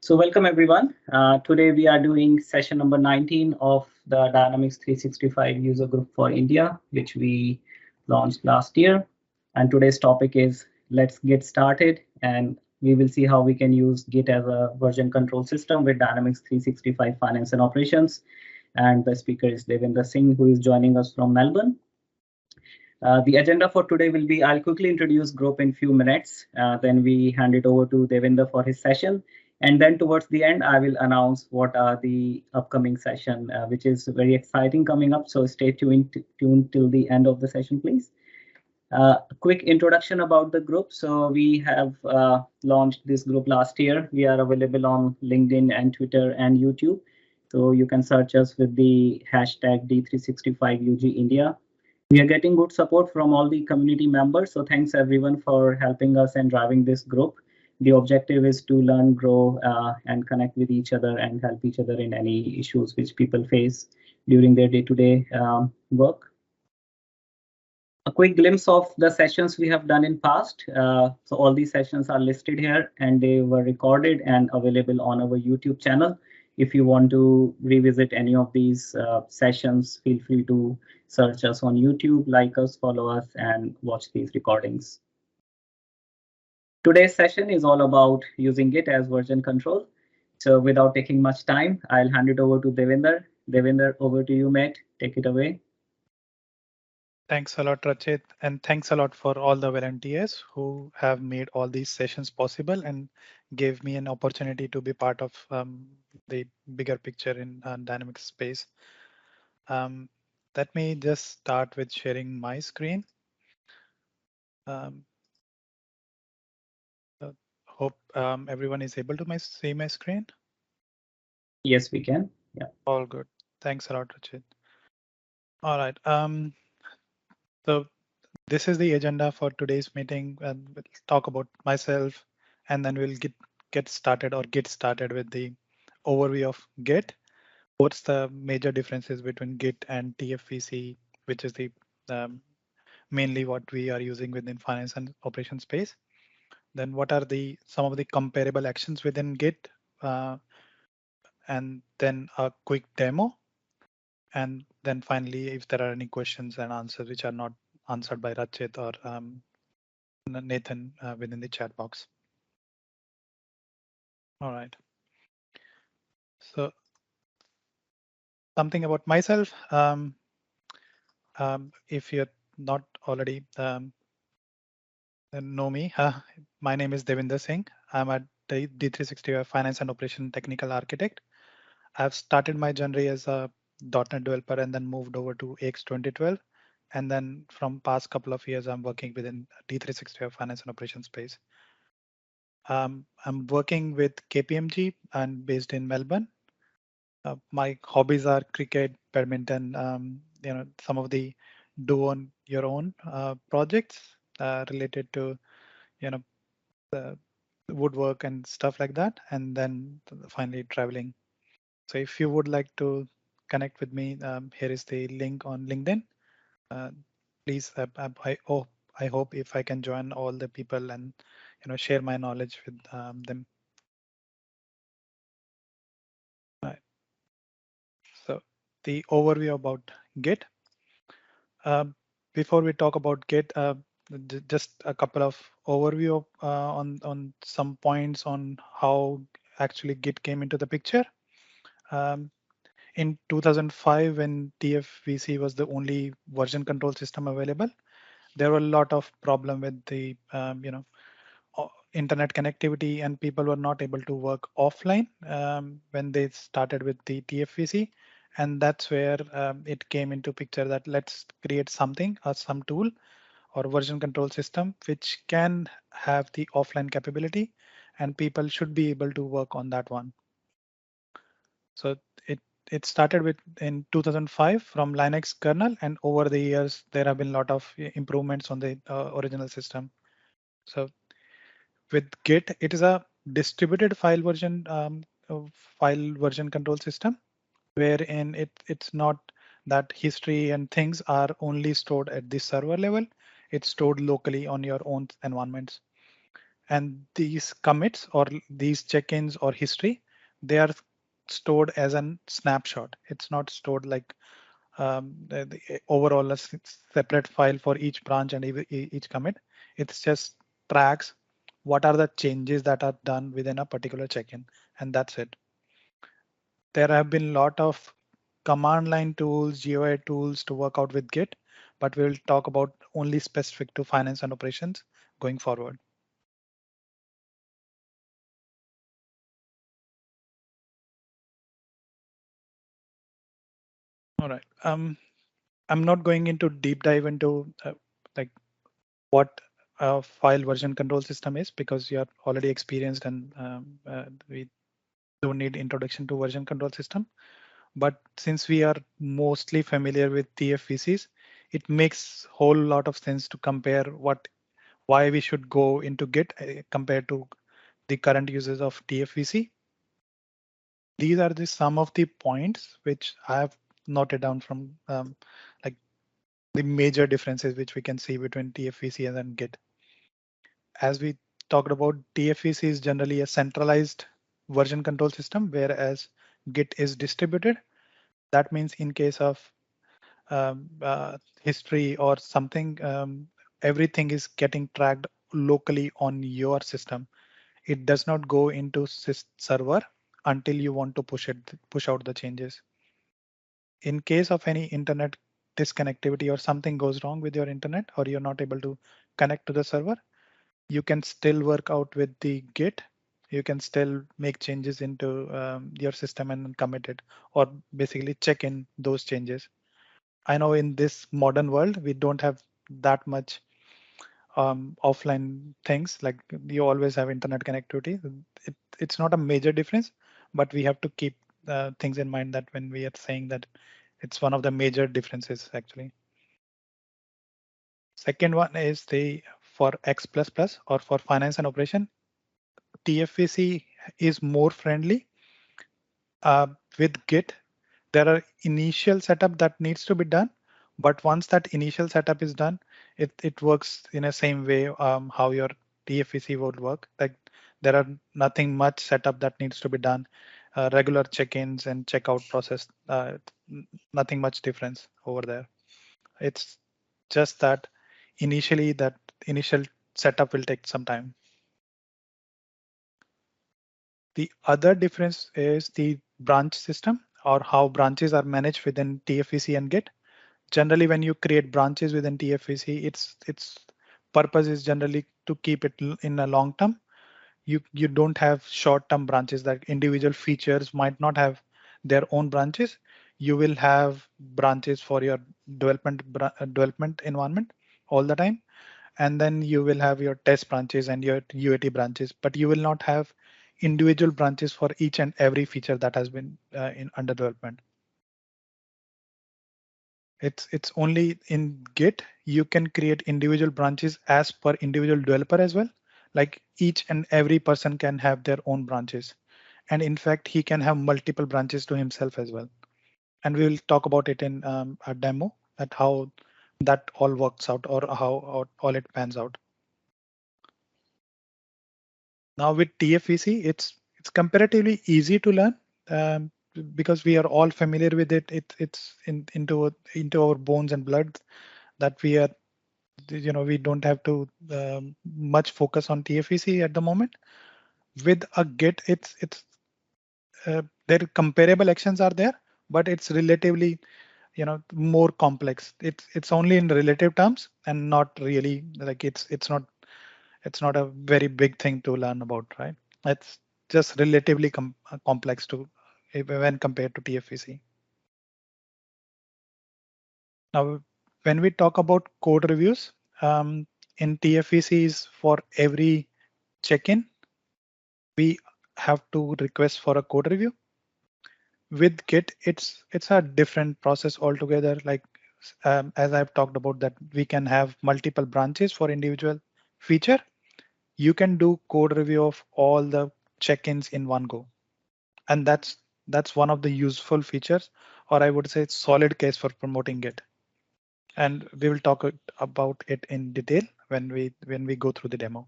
So welcome everyone. Today we are doing session number 19 of the Dynamics 365 user group for India, which we launched last year. And today's topic is let's get started, and we will see how we can use Git as a version control system with Dynamics 365 Finance and Operations. And the speaker is Devinder Singh, who is joining us from Melbourne. The agenda for today will be I'll quickly introduce group in few minutes. Then we hand it over to Devinder for his session. And then towards the end, I will announce what are the upcoming session, which is very exciting coming up. So stay tuned till the end of the session, please. A quick introduction about the group. So we have launched this group last year. We are available on LinkedIn and Twitter and YouTube. So you can search us with the hashtag D365UG India. We are getting good support from all the community members. So thanks everyone for helping us and driving this group. The objective is to learn, grow, and connect with each other and help each other in any issues which people face during their day-to-day work. A quick glimpse of the sessions we have done in past. So all these sessions are listed here and they were recorded and available on our YouTube channel. If you want to revisit any of these sessions, feel free to search us on YouTube, like us, follow us, and watch these recordings. Today's session is all about using Git as version control. So without taking much time, I'll hand it over to Devinder. Devinder, over to you, mate. Take it away. Thanks a lot, Rachit, and thanks a lot for all the volunteers who have made all these sessions possible and gave me an opportunity to be part of the bigger picture in Dynamics space. Let me just start with sharing my screen. Hope everyone is able to see my screen. Yes, we can. Yeah. All good. Thanks a lot, Rachit. All right. So this is the agenda for today's meeting, and we'll talk about myself, and then we'll get started with the overview of Git. What's the major differences between Git and TFVC, which is the mainly what we are using within finance and operations space. Then what are some of the comparable actions within Git, and then a quick demo. And then finally, if there are any questions and answers which are not answered by Rachit or Nathan within the chat box. All right. So something about myself. If you're not already know me, my name is Devinder Singh. I'm a D365 Finance and Operation Technical Architect. I've started my journey as a .NET developer and then moved over to AX 2012. And then from past couple of years, I'm working within D365 Finance and Operations space. I'm working with KPMG and based in Melbourne. My hobbies are cricket, badminton, some of the do on your own projects related to, the woodwork and stuff like that. And then finally traveling. So if you would like to connect with me, here is the link on LinkedIn. Please, I hope if I can join all the people and share my knowledge with them. Right. So the overview about Git. Before we talk about Git, just a couple of overview on some points on how actually Git came into the picture. In 2005, when TFVC was the only version control system available, there were a lot of problem with the internet connectivity, and people were not able to work offline when they started with the TFVC. And that's where it came into picture that let's create something or some tool or version control system which can have the offline capability, and people should be able to work on that one. So it started with in 2005 from Linux kernel, and over the years there have been a lot of improvements on the original system. So with Git, it is a distributed file version control system, wherein it's not that history and things are only stored at the server level. It's stored locally on your own environments. And these commits or these check-ins or history, they are stored as a snapshot. It's not stored like the overall a separate file for each branch and each commit. It's just tracks what are the changes that are done within a particular check-in, and that's it. There have been a lot of command line tools, GUI tools to work out with Git, but we'll talk about only specific to finance and operations going forward. All right. I'm not going into deep dive into like what a file version control system is because you're already experienced and we don't need introduction to version control system. But since we are mostly familiar with TFVCs, it makes whole lot of sense to compare why we should go into Git compared to the current uses of TFVC. These are the some of the points which I have noted down from like the major differences which we can see between TFVC and then Git. As we talked about, TFVC is generally a centralized version control system, whereas Git is distributed. That means in case of history or something, everything is getting tracked locally on your system. It does not go into server until you want to push out the changes. In case of any internet disconnectivity or something goes wrong with your internet or you're not able to connect to the server, you can still work out with the Git. You can still make changes into your system and commit it, or basically check in those changes. I know in this modern world, we don't have that much offline things. Like you always have internet connectivity. It's not a major difference, but we have to keep things in mind that when we are saying that it's one of the major differences actually. Second one is the for X++ or for finance and operation, TFVC is more friendly. With Git, there are initial setup that needs to be done, but once that initial setup is done, it works in the same way how your TFVC would work. Like there are nothing much setup that needs to be done. Regular check-ins and checkout process, nothing much difference over there. It's just that that initial setup will take some time. The other difference is the branch system or how branches are managed within TFVC and Git. Generally, when you create branches within TFVC, its purpose is generally to keep it in a long term. You don't have short term branches that individual features might not have their own branches. You will have branches for your development environment all the time, and then you will have your test branches and your UAT branches, but you will not have individual branches for each and every feature that has been in under development. It's only in Git you can create individual branches as per individual developer as well. Like each and every person can have their own branches, and in fact he can have multiple branches to himself as well. And we will talk about it in a demo at how that all works out or how all it pans out. Now with TFVC, it's comparatively easy to learn um, because we are all familiar with it. It's into our bones and blood that we are, we don't have to much focus on TFVC at the moment. With a Git, it's there comparable actions are there, but it's relatively more complex. It's only in relative terms and not really like it's not a very big thing to learn about, right? It's just relatively complex to when compared to TFVC. Now, when we talk about code reviews, in TFVCs for every check-in, we have to request for a code review. With Git, it's a different process altogether. Like as I've talked about that we can have multiple branches for individual feature. You can do code review of all the check-ins in one go. And that's one of the useful features, or I would say solid case for promoting Git. And we will talk about it in detail when we go through the demo.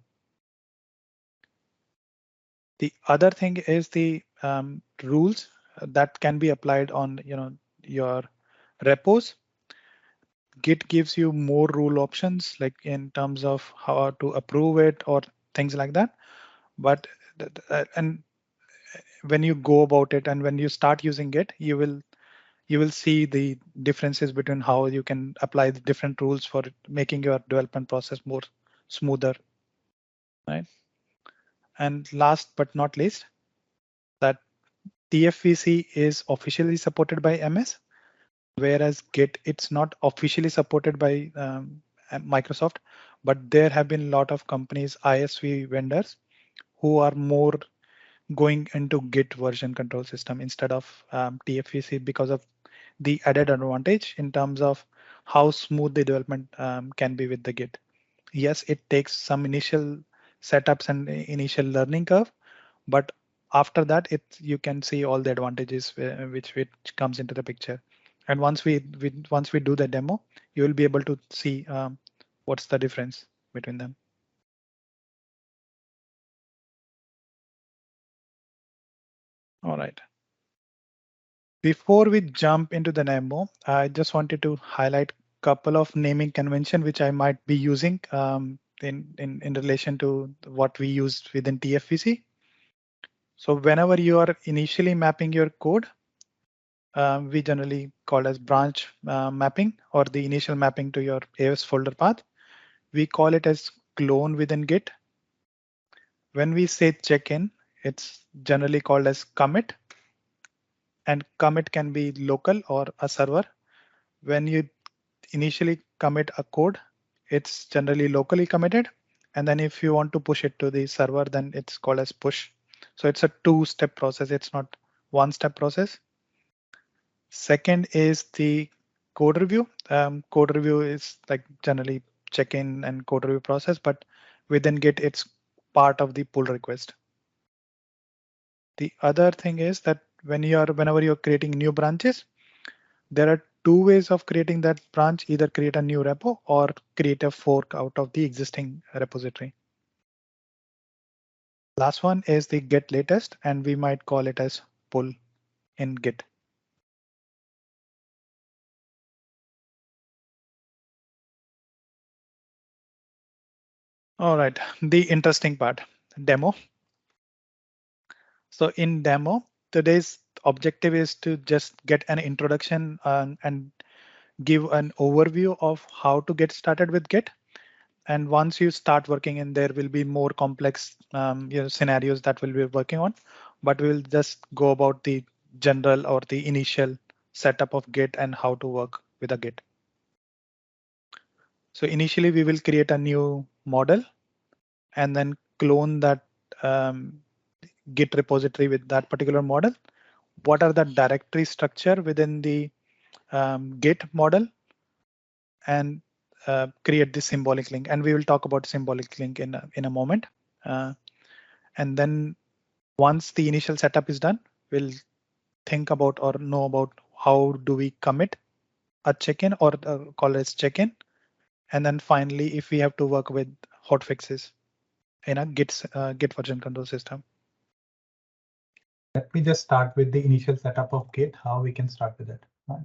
The other thing is the rules that can be applied on your repos. Git gives you more rule options, like in terms of how to approve it or things like that. But and when you go about it and when you start using Git, you will see the differences between how you can apply the different rules for making your development process more smoother, right? And last but not least, that TFVC is officially supported by MS, whereas Git, it's not officially supported by Microsoft, but there have been a lot of companies, ISV vendors, who are more going into Git version control system instead of TFVC because of the added advantage in terms of how smooth the development can be with the Git. Yes, it takes some initial setups and initial learning curve, but after that, you can see all the advantages which comes into the picture. And once we do the demo, you will be able to see what's the difference between them. All right. Before we jump into the demo, I just wanted to highlight a couple of naming convention which I might be using in relation to what we use within TFVC. So whenever you are initially mapping your code, we generally call as branch mapping or the initial mapping to your AOS folder path. We call it as clone within Git. When we say check-in, it's generally called as commit, and commit can be local or a server. When you initially commit a code, it's generally locally committed. And then if you want to push it to the server, then it's called as push. So it's a two-step process. It's not one-step process. Second is the code review. Code review is like generally check-in and code review process, but within Git, it's part of the pull request. The other thing is that whenever you're creating new branches, there are two ways of creating that branch, either create a new repo or create a fork out of the existing repository. Last one is the get latest, and we might call it as pull in Git. All right, the interesting part, demo. So in demo, today's objective is to just get an introduction and give an overview of how to get started with Git. And once you start working in, there will be more complex scenarios that we'll be working on, but we'll just go about the general or the initial setup of Git and how to work with a Git. So initially we will create a new model and then clone that Git repository with that particular model. What are the directory structure within the Git model, and create the symbolic link. And we will talk about symbolic link in a moment. And then once the initial setup is done, we'll think about or know about how do we commit a check-in or call it check-in. And then finally, if we have to work with hotfixes in a Git version control system. Let me just start with the initial setup of Git, how we can start with it. Right.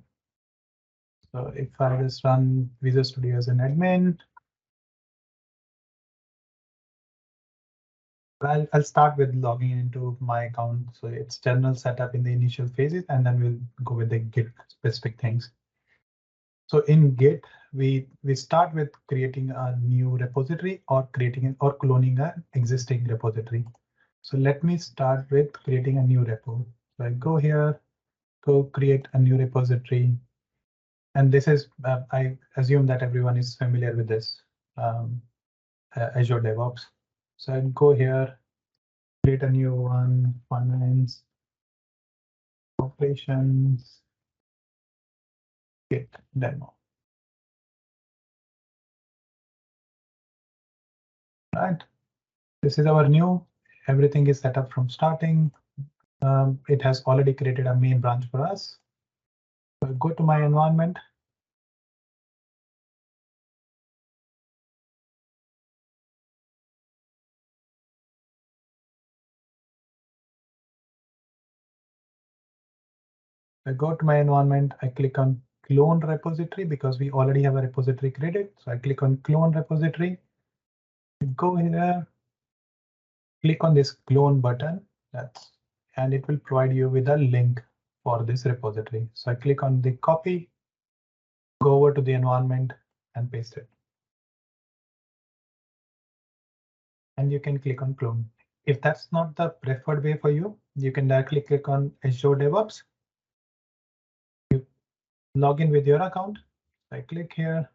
So if I just run Visual Studio as an admin, I'll start with logging into my account. So it's general setup in the initial phases, and then we'll go with the Git specific things. So in Git, we start with creating a new repository or cloning an existing repository. So let me start with creating a new repo. So I go here, go create a new repository. And this is, I assume that everyone is familiar with this, Azure DevOps. So I'd go here, create a new one, finance, operations, Git demo. Right. This is our new, everything is set up from starting. It has already created a main branch for us. So I go to my environment. I go to my environment, I click on clone repository because we already have a repository created. So I click on clone repository, go here, click on this clone button, and it will provide you with a link for this repository. So I click on the copy, go over to the environment and paste it. And you can click on clone. If that's not the preferred way for you, you can directly click on Azure DevOps. You log in with your account. I click here.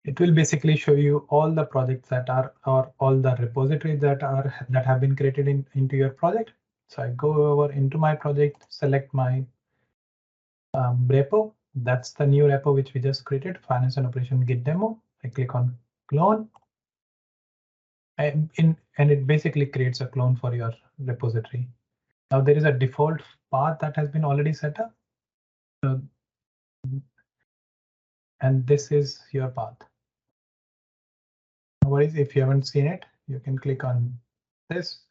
It will basically show you all the projects that are, or all the repositories that have been created into your project. So I go over into my project, select my repo. That's the new repo which we just created, Finance and Operation Git demo. I click on clone. And it basically creates a clone for your repository. Now there is a default path that has been already set up. So, and this is your path. No worries, if you haven't seen it, you can click on this,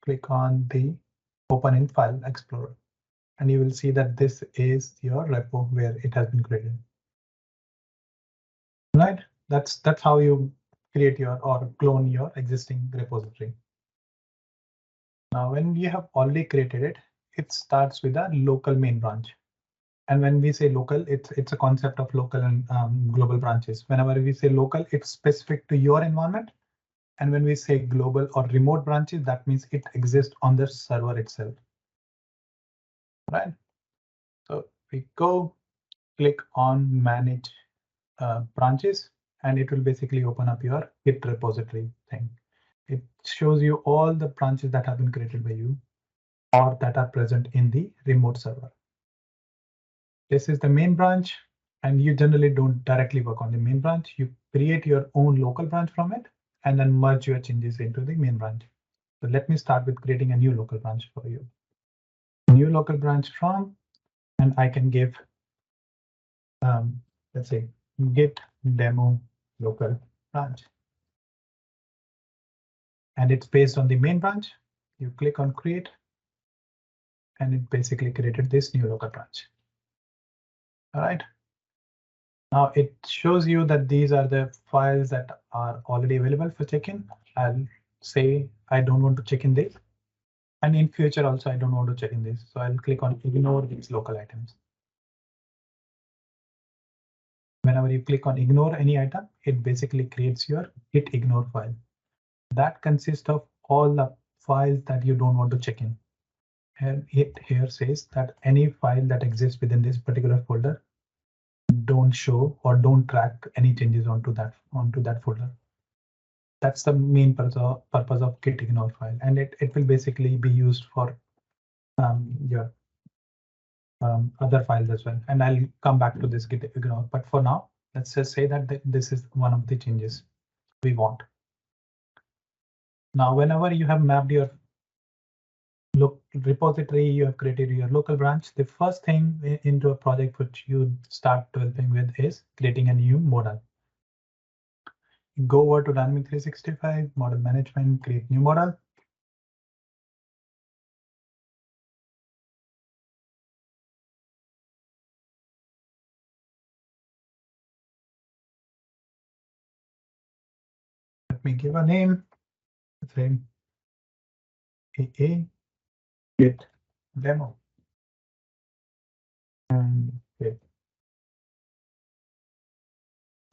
click on the Open in File Explorer, and you will see that this is your repo where it has been created. Right, that's how you create your or clone your existing repository. Now, when you have already created it, it starts with a local main branch. And when we say local, it's a concept of local and global branches. Whenever we say local, it's specific to your environment. And when we say global or remote branches, that means it exists on the server itself. Right. So we go click on manage branches, and it will basically open up your Git repository thing. It shows you all the branches that have been created by you or that are present in the remote server. This is the main branch, and you generally don't directly work on the main branch. You create your own local branch from it and then merge your changes into the main branch. So let me start with creating a new local branch for you. New local branch from, and I can give, let's say, git demo local branch. And it's based on the main branch. You click on create, and it basically created this new local branch. All right. Now it shows you that these are the files that are already available for check-in. I'll say I don't want to check in this. And in future also, I don't want to check in this. So I'll click on ignore these local items. Whenever you click on ignore any item, it basically creates your git ignore file. That consists of all the files that you don't want to check in. And it here says that any file that exists within this particular folder don't show or don't track any changes onto that folder. That's the main purpose of git ignore file, and it will basically be used for your other files as well. And I'll come back to this git ignore. But for now, let's just say that this is one of the changes we want. Now, whenever you have mapped your repository, you have created your local branch, the first thing into a project which you start developing with is creating a new model. Go over to Dynamics 365, model management, create new model. Let me give a name. Say AA Git demo. And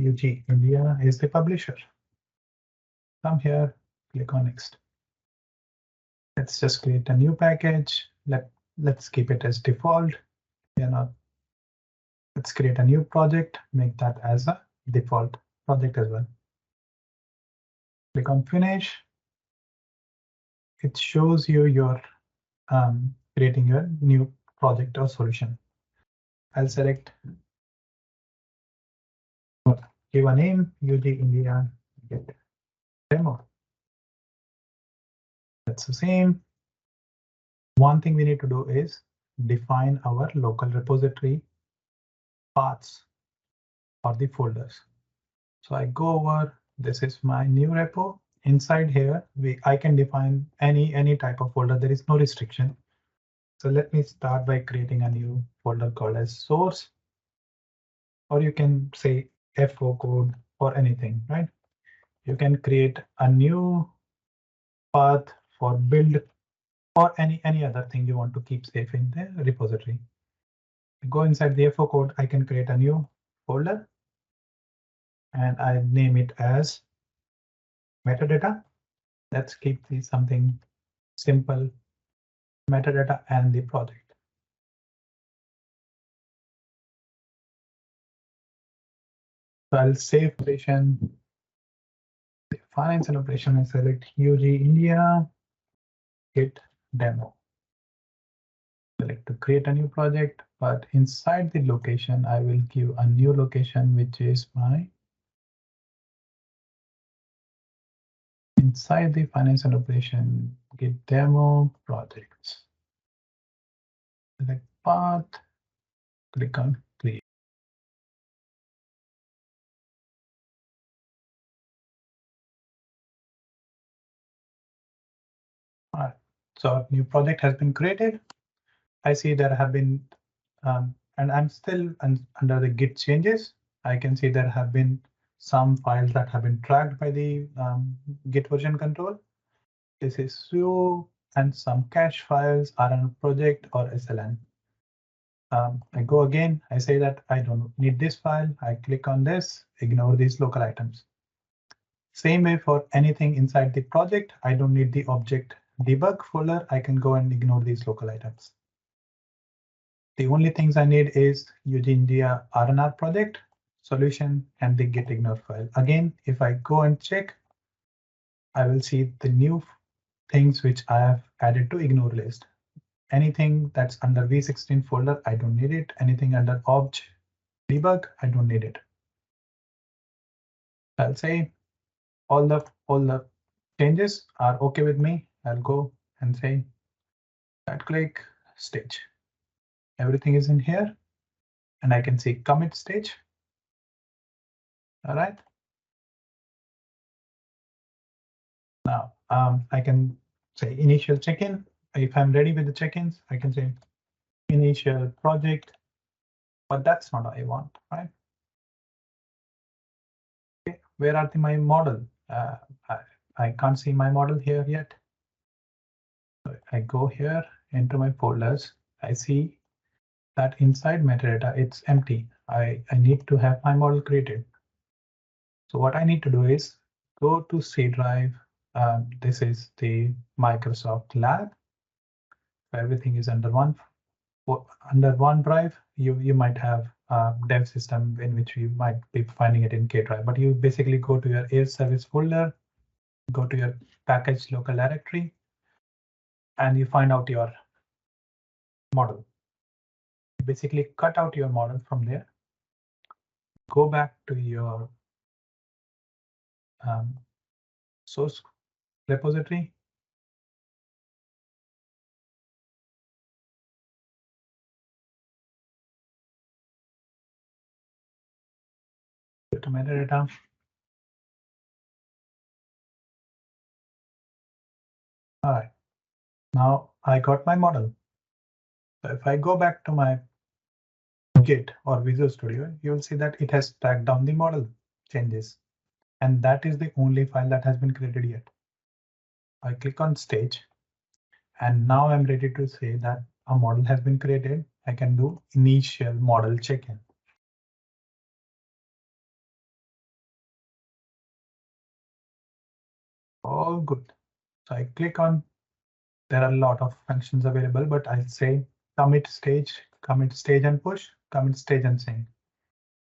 UG India is the publisher. Come here, click on next. Let's just create a new package. Let's keep it as default. Let's create a new project, make that as a default project as well. Click on finish. It shows you your creating a new project or solution. I'll select, give a name, UG India Git demo. That's the same. One thing we need to do is define our local repository paths for the folders. So I go over, this is my new repo. Inside here, I can define any type of folder. There is no restriction. So let me start by creating a new folder called as source, or you can say FO code or anything, right? You can create a new path for build or any other thing you want to keep safe in the repository. Go inside the FO code, I can create a new folder and I name it as metadata. Let's keep this something simple, metadata and the project. So I'll save operation, finance and operation, and select UG India, Git demo. Select to create a new project, but inside the location, I will give a new location, which is my inside the finance and operation Git demo projects. Select path, click on create. All right, so new project has been created. I see there have been, and I'm still under the Git changes. I can see there have been some files that have been tracked by the Git version control. This is SUO, and some cache files are on project or SLN. I go again, I say that I don't need this file. I click on this, ignore these local items. Same way for anything inside the project, I don't need the object debug folder. I can go and ignore these local items. The only things I need is UG India RNR project, solution, and the git ignore file. Again, if I go and check, I will see the new things which I have added to ignore list. Anything that's under V16 folder, I don't need it. Anything under obj debug, I don't need it. I'll say all the changes are OK with me. I'll go and say right click stage. Everything is in here, and I can see commit stage. All right. Now I can say initial check-in. If I'm ready with the check-ins, I can say initial project, but that's not what I want, right? Okay, where are my model? I can't see my model here yet. So I go here into my folders. I see that inside metadata, it's empty. I need to have my model created. So what I need to do is go to C drive. This is the Microsoft Lab. Everything is under one drive. You might have a dev system in which you might be finding it in K drive, but you basically go to your air service folder, go to your package local directory, and you find out your model. Basically cut out your model from there. Go back to your source repository. Go to metadata. All right, now I got my model. So if I go back to my Git or Visual Studio, you'll see that it has tracked down the model changes. And that is the only file that has been created yet. I click on stage, and now I'm ready to say that a model has been created. I can do initial model check-in. All good. So I click on, there are a lot of functions available, but I'll say commit stage and push, commit stage and sync.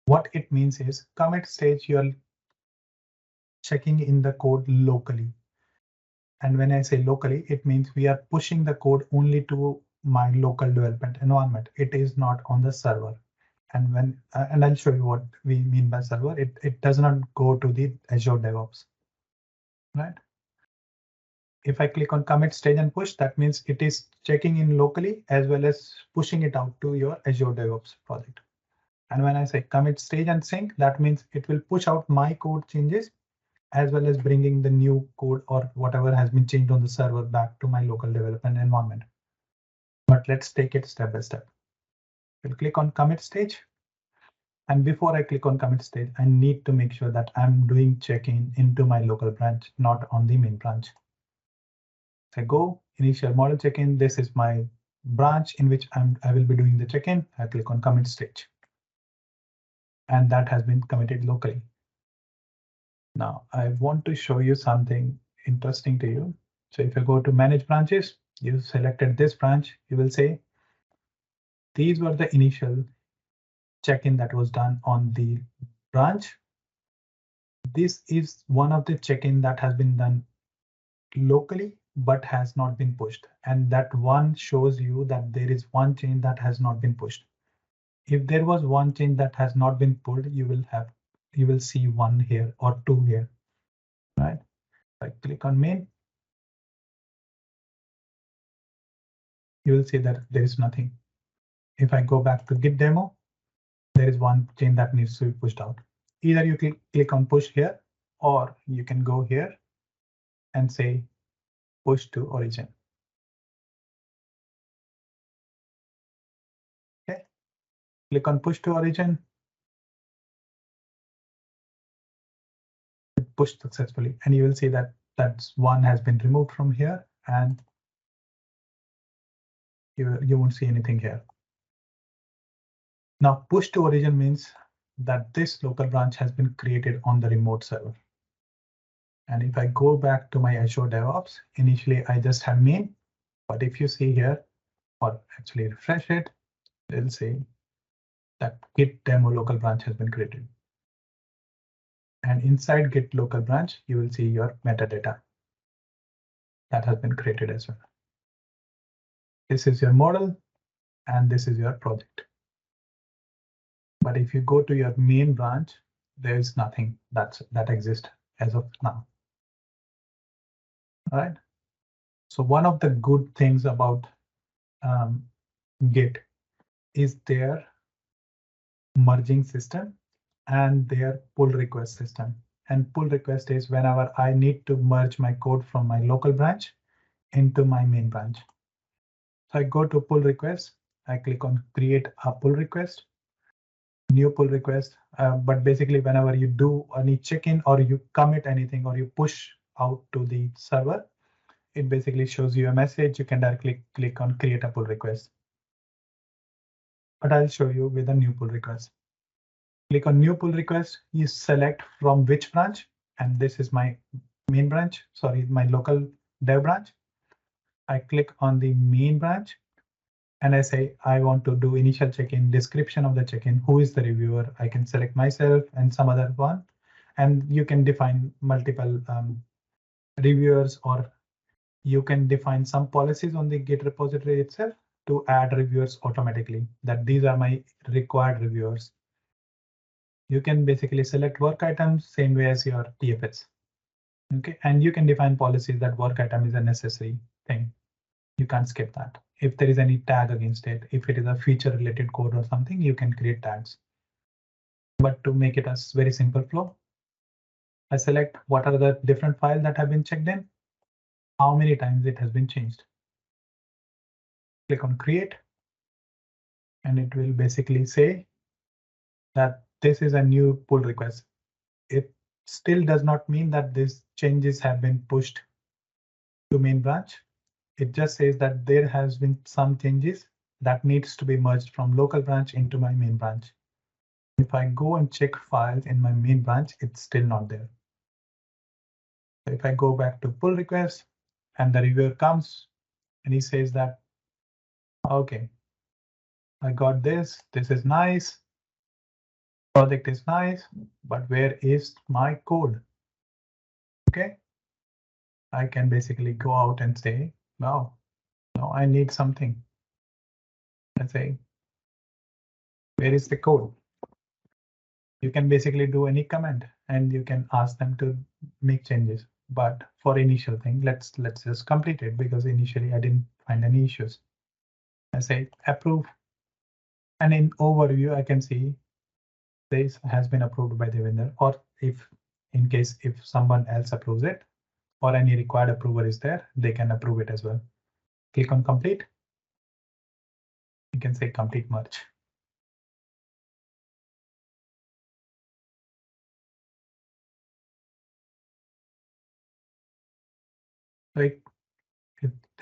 What it means is commit stage, you're checking in the code locally. And when I say locally, it means we are pushing the code only to my local development environment. It is not on the server. And I'll show you what we mean by server. It does not go to the Azure DevOps, right? If I click on commit stage and push, that means it is checking in locally as well as pushing it out to your Azure DevOps project. And when I say commit stage and sync, that means it will push out my code changes as well as bringing the new code or whatever has been changed on the server back to my local development environment. But let's take it step by step. We'll click on commit stage. And before I click on commit stage, I need to make sure that I'm doing check-in into my local branch, not on the main branch. So I go initial model check-in. This is my branch in which I will be doing the check-in. I click on commit stage. And that has been committed locally. Now I want to show you something interesting to you. So if you go to manage branches, you selected this branch, you will say these were the initial check-in that was done on the branch. This is one of the check-in that has been done locally, but has not been pushed. And that one shows you that there is one change that has not been pushed. If there was one change that has not been pulled, you will see one here or two here, right? I click on main. You will see that there is nothing. If I go back to Git demo, there is one change that needs to be pushed out. Either you click on push here, or you can go here and say push to origin. Okay, click on push to origin. Pushed successfully, and you will see that that's one has been removed from here, and you won't see anything here. Now push to origin means that this local branch has been created on the remote server. And if I go back to my Azure DevOps, initially I just had main, but if you see here, or actually refresh it, it'll say that Git demo local branch has been created. And inside Git local branch, you will see your metadata that has been created as well. This is your model, and this is your project. But if you go to your main branch, there is nothing that exists as of now. All right. So one of the good things about Git is their merging system and their pull request system. And pull request is whenever I need to merge my code from my local branch into my main branch. So I go to pull request. I click on create a pull request. New pull request, but basically whenever you do any check-in or you commit anything or you push out to the server, it basically shows you a message. You can directly click on create a pull request. But I'll show you with a new pull request. Click on new pull request, you select from which branch, and this is my main branch, sorry, my local dev branch. I click on the main branch. And I say, I want to do initial check-in, description of the check-in, who is the reviewer. I can select myself and some other one. And you can define multiple reviewers, or you can define some policies on the Git repository itself to add reviewers automatically, that these are my required reviewers. You can basically select work items same way as your TFS. Okay, and you can define policies that work item is a necessary thing. You can't skip that. If there is any tag against it, if it is a feature related code or something, you can create tags. But to make it a very simple flow, I select what are the different files that have been checked in, how many times it has been changed. Click on create, and it will basically say that this is a new pull request. It still does not mean that these changes have been pushed to main branch. It just says that there has been some changes that needs to be merged from local branch into my main branch. If I go and check files in my main branch, it's still not there. So if I go back to pull request and the reviewer comes and he says that, OK, I got this. This is nice. Project is nice, but where is my code? OK, I can basically go out and say, no, I need something. Let's say Where is the code? You can basically do any command and you can ask them to make changes. But for initial thing, let's just complete it because initially I didn't find any issues. I say approve. And in overview, I can see this has been approved by the vendor, or if in case if someone else approves it or any required approver is there, they can approve it as well. Click on complete. You can say complete merge. So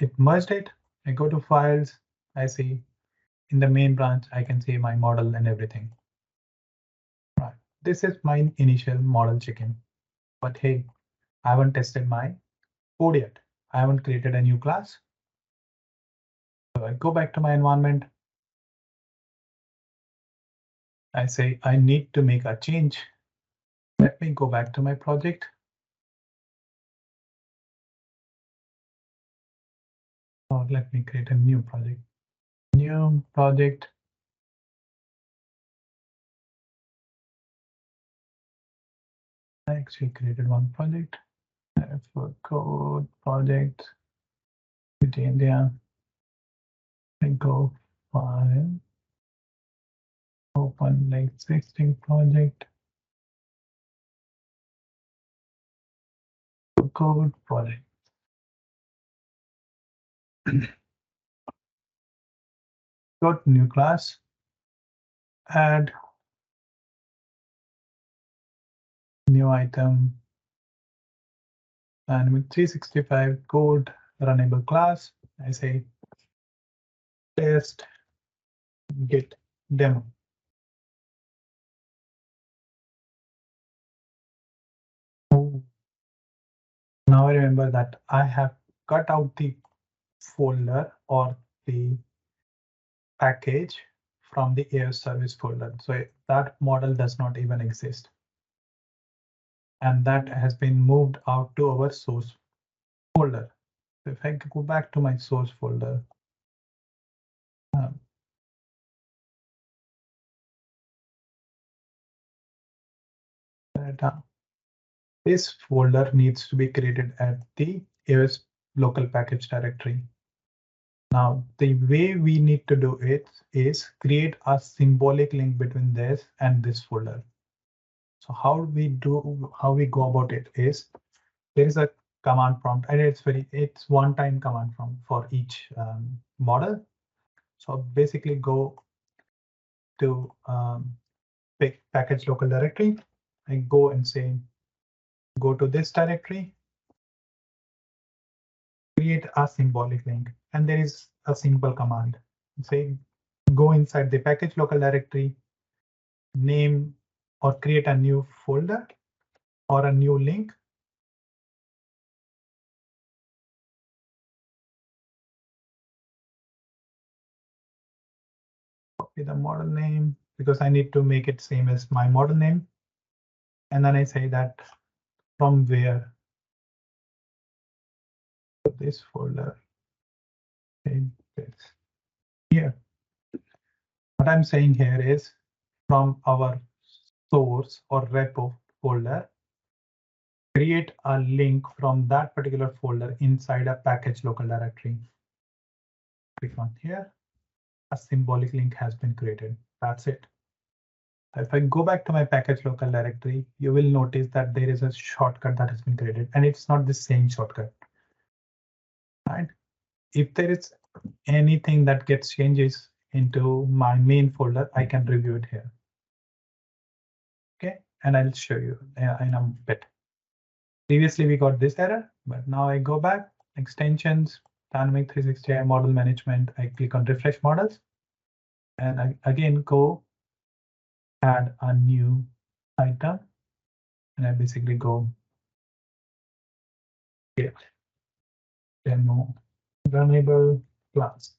it merged it. I go to files. I see in the main branch, I can see my model and everything. Right. This is my initial model chicken. But hey, I haven't tested my code yet. I haven't created a new class. So I go back to my environment. I say I need to make a change. Let me go back to my project. Or let me create a new project. New project. I actually created one project for code project. India. I go file. Open existing project. Code project. Go to new class. Add new item. And with 365 code runnable class, I say test git demo. Now I remember that I have cut out the folder or the package from the AS service folder. So that model does not even exist. And that has been moved out to our source folder. So if I go back to my source folder, this folder needs to be created at the AS local package directory. Now, the way we need to do it is create a symbolic link between this and this folder. So how we go about it is there is a command prompt, and it's one-time command prompt for each model. So basically go to package local directory. I go and say, go to this directory, create a symbolic link, and there is a simple command. Say, go inside the package local directory, name or create a new folder or a new link. Copy the model name because I need to make it same as my model name. And then I say that from where this folder. Okay, here. What I'm saying here is from our source or repo folder, create a link from that particular folder inside a package local directory. Click on here. A symbolic link has been created. That's it. If I go back to my package local directory, you will notice that there is a shortcut that has been created, and it's not the same shortcut. Right? If there is anything that gets changes into my main folder, I can review it here. Okay, and I'll show you in a bit. Previously, we got this error, but now I go back, extensions, Dynamic 365 model management. I click on refresh models, and I again go add a new item, and I basically go get demo runnable class.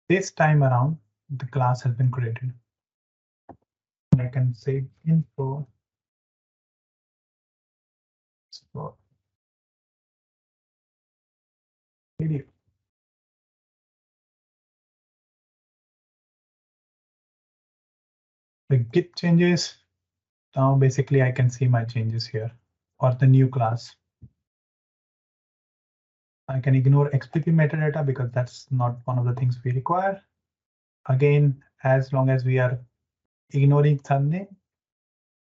This time around, the class has been created. I can say info. video. The Git changes. Now basically I can see my changes here or the new class. I can ignore explicit metadata because that's not one of the things we require. Again, as long as we are ignoring something,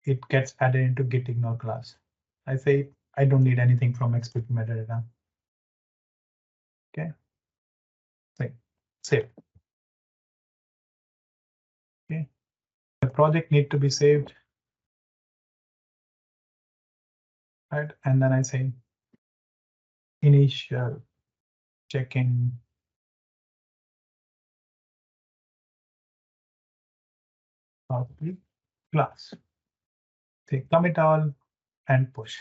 it gets added into git ignore class. I say I don't need anything from explicit metadata. Okay. Save. Okay. The project need to be saved. Right. And then I say initial check-in of the class. Say commit all and push.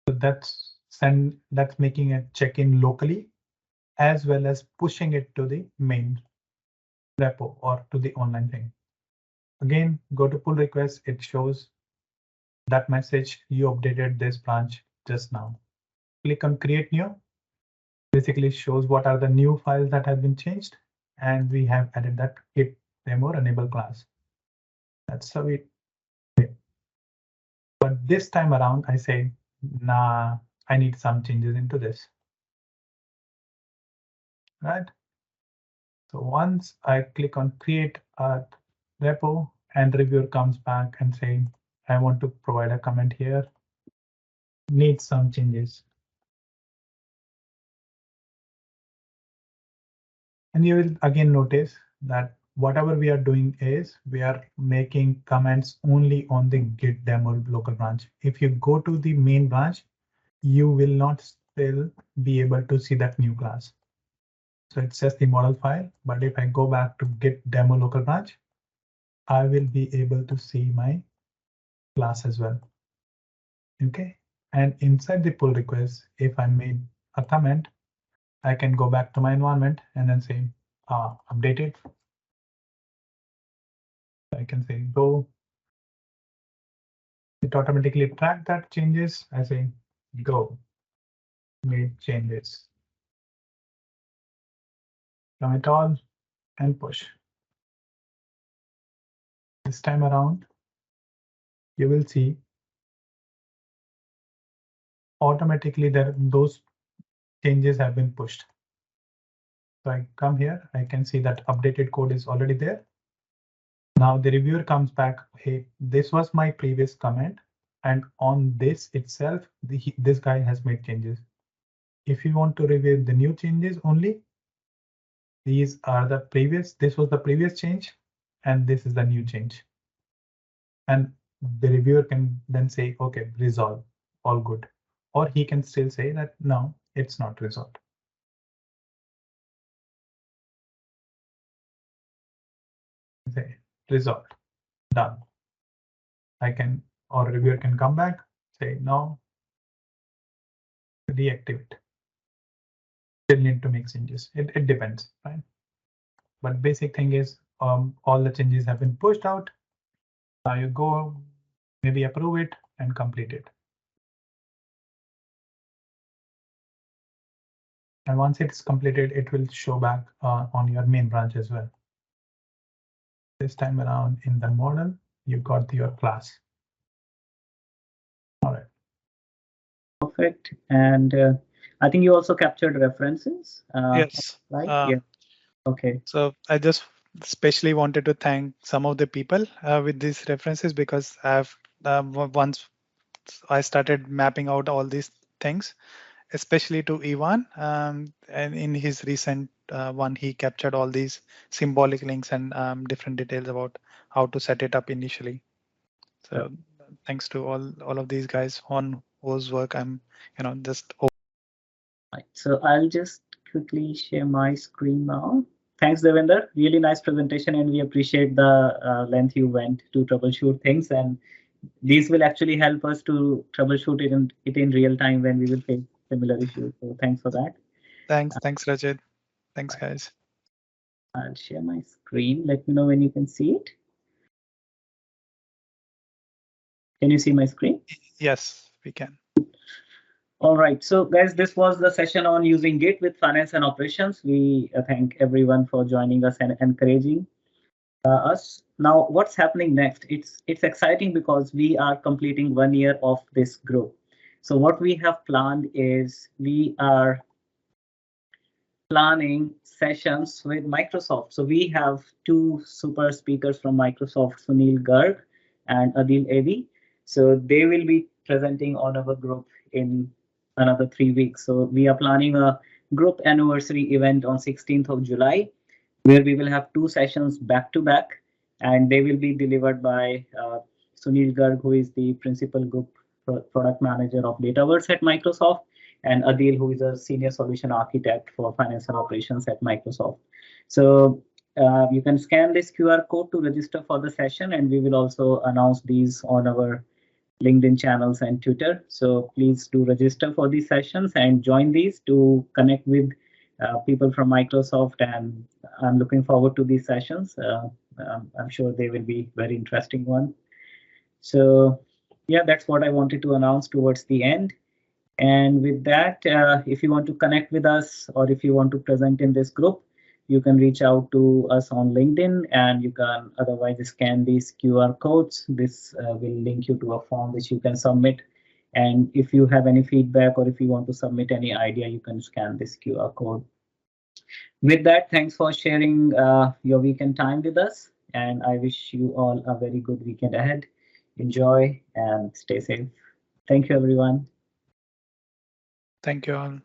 So that's making a check-in locally as well as pushing it to the main repo or to the online thing. Again, go to pull request. It shows that message you updated this branch just now. Click on create new. Basically shows what are the new files that have been changed, and we have added that git demo enable class. That's how it. But this time around, I say, nah, I need some changes into this. Right. So once I click on create a repo and reviewer comes back and saying, I want to provide a comment here, need some changes. And you will again notice that whatever we are doing is we are making comments only on the git demo local branch. If you go to the main branch, you will not still be able to see that new class. So it's just the model file. But if I go back to git demo local branch, I will be able to see my class as well. Okay. And inside the pull request, if I made a comment, I can go back to my environment and then say update it. I can say go. It automatically track that changes. I say go, made changes. Commit all and push. This time around, you will see automatically that those changes have been pushed. So I come here, I can see that updated code is already there. Now the reviewer comes back, hey, this was my previous comment, and on this itself, this guy has made changes. If you want to review the new changes only, these are the previous, this was the previous change, and this is the new change. And the reviewer can then say, okay, resolve, all good. Or he can still say that, no, it's not resolved. Say, resolved, done. I can, or reviewer can come back, say, no, deactivate. Still need to make changes. It depends, right? But basic thing is all the changes have been pushed out. Now you go, maybe approve it and complete it. And once it's completed, it will show back on your main branch as well. This time around in the model, you got your class. All right. Perfect. And I think you also captured references. Yes. Yeah. Okay. So I just especially wanted to thank some of the people with these references, because I've once I started mapping out all these things, especially to Ivan, and in his recent one, he captured all these symbolic links and different details about how to set it up initially. So thanks to all of these guys on whose work I'm, just. Right. So I'll just quickly share my screen now. Thanks, Devinder. Really nice presentation, and we appreciate the length you went to troubleshoot things. And these will actually help us to troubleshoot it in real time when we will face similar issues. So thanks for that. Thanks, Rajat. Thanks, guys. I'll share my screen. Let me know when you can see it. Can you see my screen? Yes, we can. All right, so guys, this was the session on using Git with finance and operations. We thank everyone for joining us and encouraging us. Now, what's happening next? It's exciting because we are completing 1 year of this group. So what we have planned is we are planning sessions with Microsoft. So we have two super speakers from Microsoft, Sunil Garg and Adil Edi. So they will be presenting on our group in another 3 weeks. So we are planning a group anniversary event on 16th of July, where we will have 2 sessions back to back, and they will be delivered by Sunil Garg, who is the principal group product manager of Dataverse at Microsoft, and Adil, who is a senior solution architect for finance and operations at Microsoft. So you can scan this QR code to register for the session, and we will also announce these on our LinkedIn channels and Twitter. So please do register for these sessions and join these to connect with people from Microsoft, and I'm looking forward to these sessions. I'm sure they will be very interesting one. So yeah, that's what I wanted to announce towards the end. And with that, if you want to connect with us or if you want to present in this group, you can reach out to us on LinkedIn, and you can otherwise scan these QR codes. This will link you to a form which you can submit. And if you have any feedback or if you want to submit any idea, you can scan this QR code. With that, thanks for sharing your weekend time with us, and I wish you all a very good weekend ahead. Enjoy and stay safe. Thank you, everyone. Thank you all.